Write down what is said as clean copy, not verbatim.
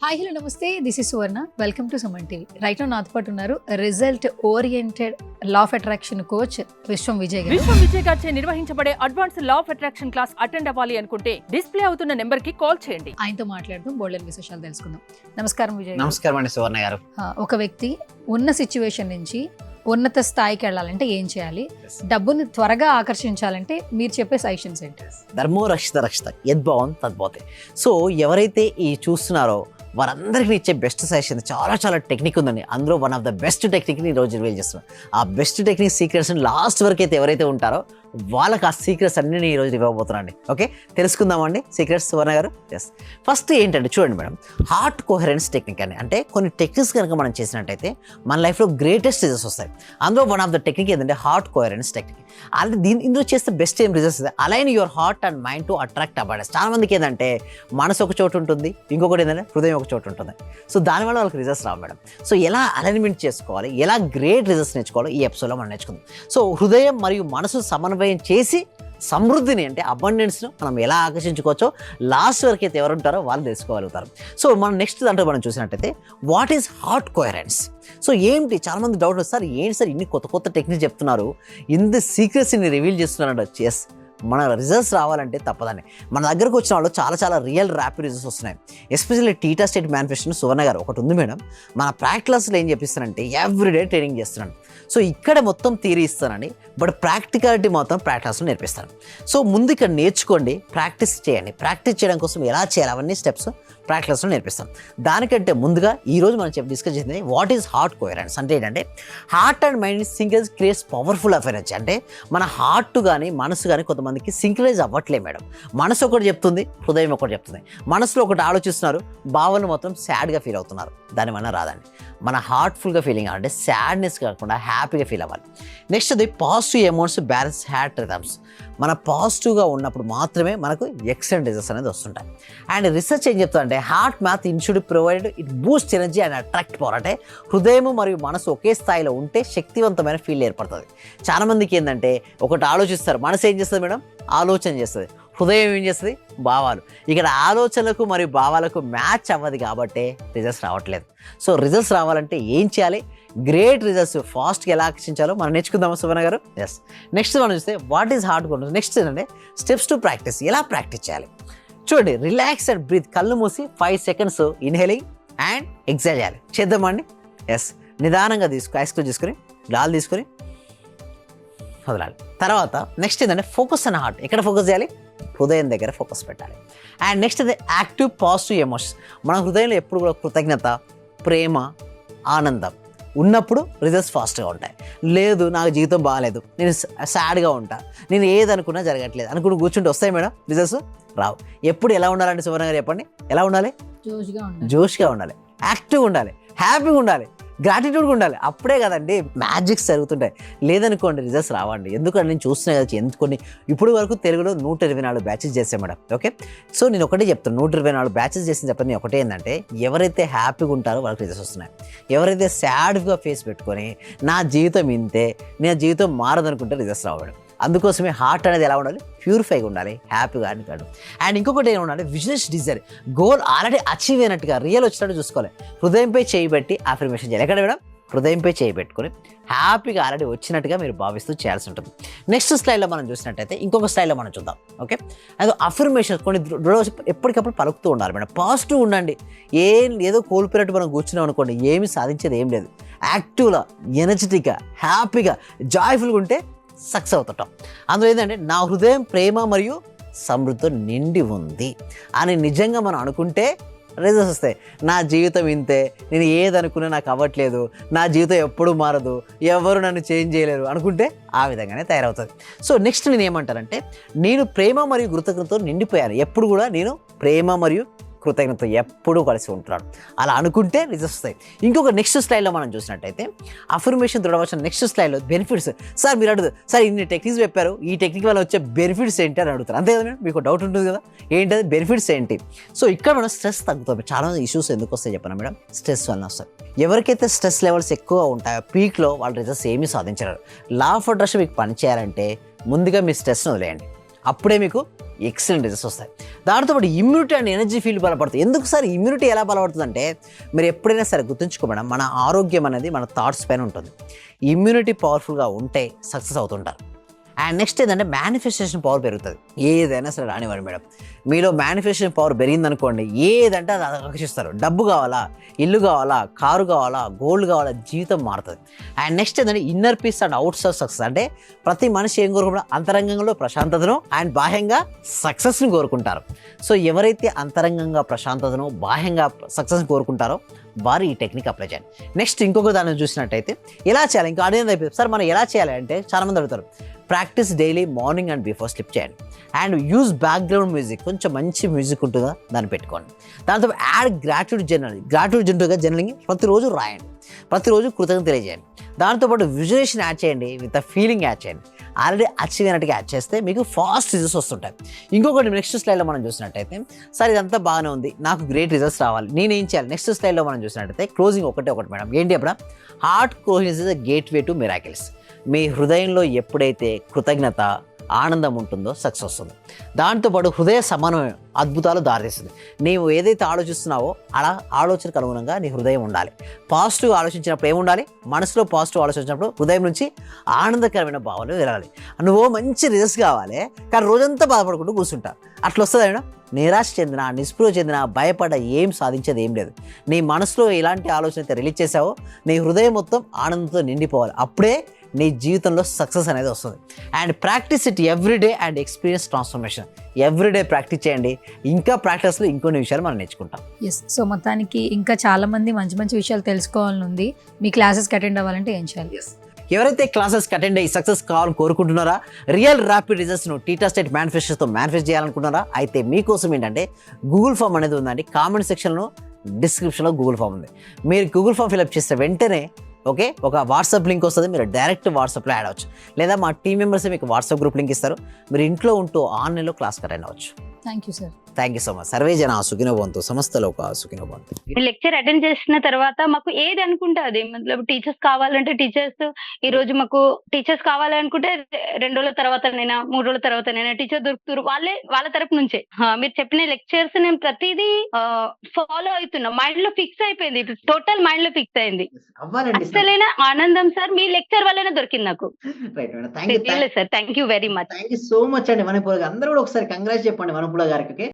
Hi hello నమస్తే, this is Suvarna. Welcome to Suman TV. Right now నాతో పాటు ఉన్నారు result oriented law of attraction coach విశ్వం విజయ్ గారు. విశ్వం విజయ్ గారిచే నిర్వహించబడే advance law of attraction class attend అవ్వాలి అనుకుంటే డిస్ప్లే అవుతున్న నెంబర్ కి కాల్ చేయండి. ఆయనతో మాట్లాడుతూ బోల్డెన్ విశేషాలు తెలుసుకుందాం. నమస్కారం విజయ్ గారు. నమస్కారం అండి సువర్ణ గారు. ఒక వ్యక్తి ఉన్న సిచ్యువేషన్ నుంచి ఉన్నత స్థాయికి వెళ్ళాలంటే ఏం చేయాలి, డబ్బుని త్వరగా ఆకర్షించాలంటే మీరు చెప్పే సజెషన్స్ ఏంటి? ధర్మో రక్షిత రక్షిత యద్భావం తద్భవతే. సో ఎవరైతే ఈ చూస్తున్నారో వారందరికీ ఇచ్చే బెస్ట్ సజెషన్ చాలా టెక్నిక్ ఉందండి. అందులో వన్ ఆఫ్ ద బెస్ట్ టెక్నిక్ని ఈరోజు రివీల్ చేస్తున్నాం. ఆ బెస్ట్ టెక్నిక్ సీక్రెట్స్ని లాస్ట్ వరకు అయితే ఎవరైతే ఉంటారో వాళ్ళకి ఆ సీక్రెట్స్ అన్ని ఈరోజు ఇవ్వబోతున్నాండి. ఓకే, తెలుసుకుందామండి సీక్రెట్స్ సువర్ణ గారు. ఎస్, ఫస్ట్ ఏంటంటే చూడండి మేడం, హార్ట్ కోహరెన్స్ టెక్నిక్ అండి. అంటే కొన్ని టెక్నిక్స్ కనుక మనం చేసినట్టయితే మన లైఫ్లో గ్రేటెస్ట్ రిజల్ట్స్ వస్తాయి. అందులో వన్ ఆఫ్ ద టెక్నిక్ ఏంటంటే హార్ట్ కోహరెన్స్ టెక్నిక్. అంటే ఇందులో చేస్తే బెస్ట్ ఏం రిజల్ట్స్ వస్తాయి, align your heart and mind to attract abundance. చాలా మందికి ఏంటంటే మనసు ఒక చోటు ఉంటుంది, ఇంకొకటి ఏంటంటే హృదయం ఒక చోటు ఉంటుంది. సో దానివల్ల వాళ్ళకి రిజల్ట్స్ రావు మేడం. సో ఎలా అలైన్మెంట్ చేసుకోవాలి, ఎలా గ్రేట్ రిజల్ట్స్ నేర్చుకోవాలో ఈ ఎపిసోడ్లో మనం నేర్చుకుందాం. సో హృదయం మరియు మనసు సమన్వయం చేసి సమృద్ధిని అంటే అబండెన్స్ను మనం ఎలా ఆకర్షించుకోవచ్చో లాస్ట్ వరకు అయితే ఎవరు ఉంటారో వాళ్ళు తెలుసుకోగలుగుతారు. సో మనం నెక్స్ట్ దాంట్లో మనం చూసినట్టయితే what is heart coherence. So ఏంటి, చాలామంది డౌట్ వస్తారు, ఏంటి సార్ ఇన్ని కొత్త టెక్నిక్స్ చెప్తున్నారు, ఇంత సీక్రెట్స్ని రివీల్ చేస్తున్నారంట. ఎస్, మన రిజల్ట్స్ రావాలంటే తప్పదండి. మన దగ్గరకు వచ్చిన వాళ్ళు చాలా రియల్ ర్యాపిడ్ రిజల్ట్స్ వస్తున్నాయి. ఎస్పెషల్లీ టీటా స్టేట్ మేనిఫెస్టేషన్ సువర్ణ గారు ఒకటి ఉంది మేడం. మన ప్రాక్టికల్స్లో ఏం చెప్పిస్తానంటే ఎవ్రీడే ట్రైనింగ్ చేస్తున్నాను. సో ఇక్కడ మొత్తం థియరీ ఇస్తానండి, బట్ ప్రాక్టికాలిటీ మాత్రం ప్రాక్టికల్స్లో నేర్పిస్తాను. సో ముందు ఇక్కడ నేర్చుకోండి, ప్రాక్టీస్ చేయండి. ప్రాక్టీస్ చేయడం కోసం ఎలా చేయాలి అవన్నీ స్టెప్స్ ప్రాక్టికల్స్లో నేర్పిస్తాం. దానికంటే ముందుగా ఈరోజు మనం డిస్కస్ చేసింది వాట్ ఈజ్ హార్ట్ కోహరెన్స్. అంటే ఏంటంటే heart and mind synchronise creates powerful of energy. అంటే మన హార్ట్ కానీ మనసు కానీ కొంతమందికి సింక్రైజ్ అవ్వట్లేదు మేడం. మనసు ఒకటి చెప్తుంది, హృదయం ఒకటి చెప్తుంది. మనసులో ఒకటి ఆలోచిస్తున్నారు, భావనలు మొత్తం సాడ్గా ఫీల్ అవుతున్నారు. దానివల్ల రాదండి. మన హార్ట్ఫుల్గా ఫీలింగ్ అంటే సాడ్నెస్ కాకుండా హ్యాపీగా ఫీల్ అవ్వాలి. నెక్స్ట్ అది positive emotions balance heart rhythms. మన పాజిటివ్గా ఉన్నప్పుడు మాత్రమే మనకు ఎక్సలెంట్ రిజల్ట్స్ అనేది వస్తుంటాయి. అండ్ రీసెర్చ్ ఏం చెప్తుందంటే heart math institute provide it boost energy and attract power. అంటే హృదయం మరియు మనసు ఒకే స్థాయిలో ఉంటే శక్తివంతమైన ఫీల్ ఏర్పడుతుంది. చాలామందికి ఏంటంటే ఒకటి ఆలోచిస్తారు, మనసు ఏం చేస్తుంది మేడం, ఆలోచన చేస్తుంది, హృదయం ఏం చేస్తుంది, భావాలు. ఇక్కడ ఆలోచనలకు మరియు భావాలకు మ్యాచ్ అవ్వదు కాబట్టి రిజల్ట్స్ రావట్లేదు. సో రిజల్ట్స్ రావాలంటే ఏం చేయాలి, గ్రేట్ రిజల్ట్స్ ఫాస్ట్గా ఎలా ఆకర్షించాలో మనం నేర్చుకుందాము సువర్ణ గారు. ఎస్, నెక్స్ట్ మనం చూస్తే what is heart coherence. Next ఏంటంటే స్టెప్స్ టు ప్రాక్టీస్, ఎలా ప్రాక్టీస్ చేయాలి చూడండి. రిలాక్స్ అండ్ బ్రీత్, కళ్ళు మూసి 5 seconds ఇన్హేలింగ్ అండ్ ఎక్సైల్ చేయాలి. చేద్దామండి. ఎస్, నిదానంగా ఐస్క్రీమ్ తీసుకొని గాలి తీసుకొని వదలాలి. తర్వాత నెక్స్ట్ ఏంటంటే ఫోకస్ అన్న హార్ట్. ఎక్కడ ఫోకస్ చేయాలి, హృదయం దగ్గర ఫోకస్ పెట్టాలి. అండ్ నెక్స్ట్ అది యాక్టివ్ పాజిటివ్ ఎమోషన్స్. మన హృదయంలో ఎప్పుడు కూడా కృతజ్ఞత, ప్రేమ, ఆనందం ఉన్నప్పుడు రిజల్ట్స్ ఫాస్ట్గా ఉంటాయి. లేదు నాకు జీవితం బాగాలేదు, నేను సాడ్గా ఉంటా, నేను ఏదనుకున్నా జరగట్లేదు అనుకుని కూర్చుంటే వస్తాయి మేడం రిజల్ట్స్ రావు. ఎప్పుడు ఎలా ఉండాలంటే సువర్ణ గారు చెప్పండి, ఎలా ఉండాలి, జోష్గా ఉండాలి, యాక్టివ్గా ఉండాలి, హ్యాపీగా ఉండాలి, గ్రాటిట్యూడ్గా ఉండాలి. అప్పుడే కదండి మ్యాజిక్స్ జరుగుతుంటాయి. లేదనుకోండి రిజల్ట్స్ రావండి. ఎందుకంటే నేను చూస్తున్నా కదా ఎందుకొని ఇప్పుడు వరకు తెలుగులో 124 బ్యాచెస్ చేసాను మేడం. ఓకే, సో నేను ఒకటే చెప్తాను, 124 బ్యాచెస్ చేసిన చెప్పండి. ఒకటే ఏంటంటే ఎవరైతే హ్యాపీగా ఉంటారో వాళ్ళకి రిజల్ట్స్ వస్తున్నాయి. ఎవరైతే సాడ్గా ఫేస్ పెట్టుకొని నా జీవితం ఇంతే, నా జీవితం మారదనుకుంటే రిజల్ట్స్ రావడం. అందుకోసమే హార్ట్ అనేది ఎలా ఉండాలి, ప్యూరిఫైగా ఉండాలి, హ్యాపీగా అని కాదు. అండ్ ఇంకొకటి ఏమి ఉండాలి, విజనెస్ డిజైర్, గోల్ ఆల్రెడీ అచీవ్ అయినట్టుగా రియల్ వచ్చినట్టు చూసుకోవాలి. హృదయంపై చేయబెట్టి అఫర్మేషన్ చేయాలి. ఎక్కడ మేడం, హృదయంపై చేయబెట్టుకొని హ్యాపీగా ఆల్రెడీ వచ్చినట్టుగా మీరు భావిస్తూ చేయాల్సి ఉంటుంది. నెక్స్ట్ స్లైడ్లో మనం చూసినట్టయితే ఇంకొక స్లైడ్లో మనం చూద్దాం. ఓకే, అది అఫర్మేషన్ కొన్ని ఎప్పటికప్పుడు పలుకుతూ ఉండాలి మేడం. పాజిటివ్ ఉండండి. ఏదో కోల్పోయినట్టు మనం కూర్చున్నాం అనుకోండి, ఏమి సాధించేది ఏం లేదు. యాక్టివ్గా, ఎనర్జెటిక్గా, హ్యాపీగా, జాయ్ఫుల్గా ఉంటే సక్సెస్ అవుతుంటాం. అందులో ఏంటంటే నా హృదయం ప్రేమ మరియు సమృద్ధితో నిండి ఉంది అని నిజంగా మనం అనుకుంటే రిజల్ట్స్ వస్తాయి. నా జీవితం ఇంతే, నేను ఏదనుకున్నా నాకు అవ్వట్లేదు, నా జీవితం ఎప్పుడూ మారదు, ఎవరు నన్ను చేంజ్ చేయలేరు అనుకుంటే ఆ విధంగానే తయారవుతుంది. సో నెక్స్ట్ నేను ఏమంటానంటే నేను ప్రేమ మరియు కృతజ్ఞతతో నిండిపోయాను. ఎప్పుడు కూడా నేను ప్రేమ మరియు కృతజ్ఞత ఎప్పుడూ కలిసి ఉంటున్నాడు అలా అనుకుంటే రిజల్ట్స్ వస్తాయి. ఇంకొక నెక్స్ట్ స్లైడ్లో మనం చూసినట్టయితే అఫర్మేషన్ దృఢవచన. నెక్స్ట్ స్లైడ్లో బెనిఫిట్స్. సార్ మీరు అడుగుతారు, సార్ ఇన్ని టెక్నిక్స్ చెప్పారు, ఈ టెక్నిక్ వల్ల వచ్చే బెనిఫిట్స్ ఏంటి అని అడుగుతారు. అంతే కదా మేడం, మీకు డౌట్ ఉంటుంది కదా ఏంటది బెనిఫిట్స్ ఏంటి. సో ఇక్కడ మనం స్ట్రెస్ తగ్గుతాం. చాలా ఇష్యూస్ ఎందుకు వస్తాయి చెప్పనా మేడం, స్ట్రెస్ వల్ల వస్తాయి. ఎవరికైతే స్ట్రెస్ లెవెల్స్ ఎక్కువ ఉంటాయో పీక్లో వాళ్ళ రిజల్ట్స్ ఏమీ సాధించరు. లా ఆఫ్ అట్రాక్షన్ మీకు పని చేయాలంటే ముందుగా మీ స్ట్రెస్ని వదిలేయండి. అప్పుడే మీకు ఎక్సలెంట్ రిజల్ట్స్ వస్తాయి. దాంతో పాటు ఇమ్యూనిటీ అండ్ ఎనర్జీ ఫీల్ బలపడుతుంది. ఎందుకు సార్ ఇమ్యూనిటీ ఎలా బలపడుతుంది అంటే, మీరు ఎప్పుడైనా సరే గుర్తుంచుకోమడం, మన ఆరోగ్యం అనేది మన థాట్స్ పైన ఉంటుంది. ఇమ్యూనిటీ పవర్ఫుల్గా ఉంటే సక్సెస్ అవుతుంటారు. అండ్ నెక్స్ట్ ఏంటంటే మేనిఫెస్టేషన్ పవర్ పెరుగుతుంది. ఏదైనా సరే రానివ్వండి మేడం, మీలో మేనిఫెస్టేషన్ పవర్ పెరిగిందనుకోండి, ఏదంటే అది ఆకర్షిస్తారు. డబ్బు కావాలా, ఇల్లు కావాలా, కారు కావాలా, గోల్డ్ కావాలా, జీవితం మారుతుంది. అండ్ నెక్స్ట్ ఏంటంటే inner peace and out success. అంటే ప్రతి మనిషి ఏం కోరుకుంటారు, అంతరంగంలో ప్రశాంతతను అండ్ బాహ్యంగా సక్సెస్ని కోరుకుంటారు. సో ఎవరైతే అంతరంగంగా ప్రశాంతతను, బాహ్యంగా సక్సెస్ని కోరుకుంటారో వారు ఈ టెక్నిక్ అప్లై చేయండి. నెక్స్ట్ ఇంకొక దాన్ని చూసినట్టయితే ఎలా చేయాలి, ఇంకా అడిగింది అయిపోయింది సార్ మనం ఎలా చేయాలి అంటే, చాలామంది అడుగుతారు. Practice daily morning and before slip చేయండి. అండ్ యూజ్ బ్యాక్గ్రౌండ్ మ్యూజిక్, కొంచెం మంచి మ్యూజిక్ ఉంటుందా దాన్ని పెట్టుకోండి. దాంతో యాడ్ గ్రాట్యూడ్ జర్నలింగ్ ప్రతిరోజు రాయండి, ప్రతిరోజు కృతజ్ఞత తెలియజేయండి. దాంతోపాటు విజువలేషన్ యాడ్ చేయండి, విత్ ఫీలింగ్ యాడ్ చేయండి. ఆల్రెడీ అచీవ్ అయినట్టుగా యాడ్ చేస్తే మీకు ఫాస్ట్ రిజల్ట్స్ వస్తుంటాయి. ఇంకొకటి నెక్స్ట్ స్లైడ్లో మనం చూసినట్టయితే, సార్ ఇదంతా బాగానే ఉంది, నాకు గ్రేట్ రిజల్ట్స్ రావాలి, నేనేం చేయాలి? నెక్స్ట్ స్లైడ్లో మనం చూసినట్టయితే క్లోజింగ్ ఒకటి మేడం. ఏంటి అప్పుడు? Heart closing is the gateway to miracles. మీ హృదయంలో ఎప్పుడైతే కృతజ్ఞత, ఆనందం ఉంటుందో సక్సెస్ వస్తుంది. దాంతోపాటు హృదయ సమన్వయం అద్భుతాలు దారితీస్తుంది. నీవు ఏదైతే ఆలోచిస్తున్నావో అలా ఆలోచనకు అనుగుణంగా నీ హృదయం ఉండాలి. పాజిటివ్ ఆలోచించినప్పుడు ఏముండాలి? మనసులో పాజిటివ్ ఆలోచించినప్పుడు హృదయం నుంచి ఆనందకరమైన భావనలు వెళ్ళాలి. నువ్వు మంచి రిజల్ట్స్ కావాలి, కానీ రోజంతా బాధపడుకుంటూ కూర్చుంటా, అట్లా వస్తుంది మేడం. నిరాశ చెందిన, నిస్పృహ చెందిన, భయపడ ఏం సాధించేది ఏం లేదు. నీ మనసులో ఎలాంటి ఆలోచన అయితే రిలీజ్ చేసావో నీ హృదయం మొత్తం ఆనందంతో నిండిపోవాలి. అప్పుడే నీ జీవితంలో సక్సెస్ అనేది వస్తుంది. And practice it everyday and experience transformation. Everyday practice చేయండి. ఇంకా ప్రాక్టీస్లో ఇంకొన్ని విషయాలు మనం నేర్చుకుంటాం. ఎస్. సో మొత్తానికి ఇంకా చాలా మంది మంచి మంచి విషయాలు తెలుసుకోవాలని ఉంది. మీ క్లాసెస్కి అటెండ్ అవ్వాలంటే ఏం చేయాలి? ఎవరైతే క్లాసెస్కి అటెండ్ అయ్యి సక్సెస్ కావాలని కోరుకుంటున్నారా, రియల్ ర్యాపిడ్ రిజల్ట్స్ను టీటా స్టేట్ మేనిఫెస్టోతో మేనిఫెస్ట్ చేయాలనుకుంటున్నారా, అయితే మీకోసం ఏంటంటే గూగుల్ ఫామ్ అనేది ఉందండి. కామెంట్ సెక్షన్లో, డిస్క్రిప్షన్లో గూగుల్ ఫామ్ ఉంది. మీరు గూగుల్ ఫామ్ ఫిల్అప్ చేస్తే వెంటనే ఒక వాట్సాప్ లింక్ వస్తుంది. మీరు డైరెక్ట్ వాట్సాప్లో యాడ్ అవ్వచ్చు, లేదా మా టీం మెంబర్స్ మీకు వాట్సాప్ గ్రూప్ లింక్ ఇస్తారు. మీరు ఇంట్లో ఉంటూ ఆన్లైన్లో క్లాస్కి అటెండ్ అవ్వచ్చు. Thank you sir. Thank you so much. Survey జన సుఖినో భవంతు, సమస్త లోకా సుఖినో భవంతు. లెక్చర్ అటెండ్ చేసిన తర్వాత మాకు ఏది అనుకుంటే అది, మతలబ్ టీచర్స్ కావాలంటే టీచర్స్, ఈ రోజు మాకు టీచర్స్ కావాలనుకుంటే 2 రోజుల తర్వాతనైనా 3 రోజుల తర్వాతనైనా టీచర్ దొరుకుతారు. వాళ్ళ తరపు నుంచే మీరు చెప్పిన లెక్చర్స్ నేను ప్రతిదీ ఫాలో అవుతున్నా. మైండ్ లో ఫిక్స్ అయిపోయింది, టోటల్ మైండ్ లో ఫిక్స్ అయింది. అసలైన ఆనందం సార్ మీ లెక్చర్ వల్లనే దొరికింది నాకు. Sir thank you very much. Thank you so much అండి. మనపూల అందరూ కూడా ఒకసారి కంగ్రాట్స్ చెప్పండి మనపూల గారికి.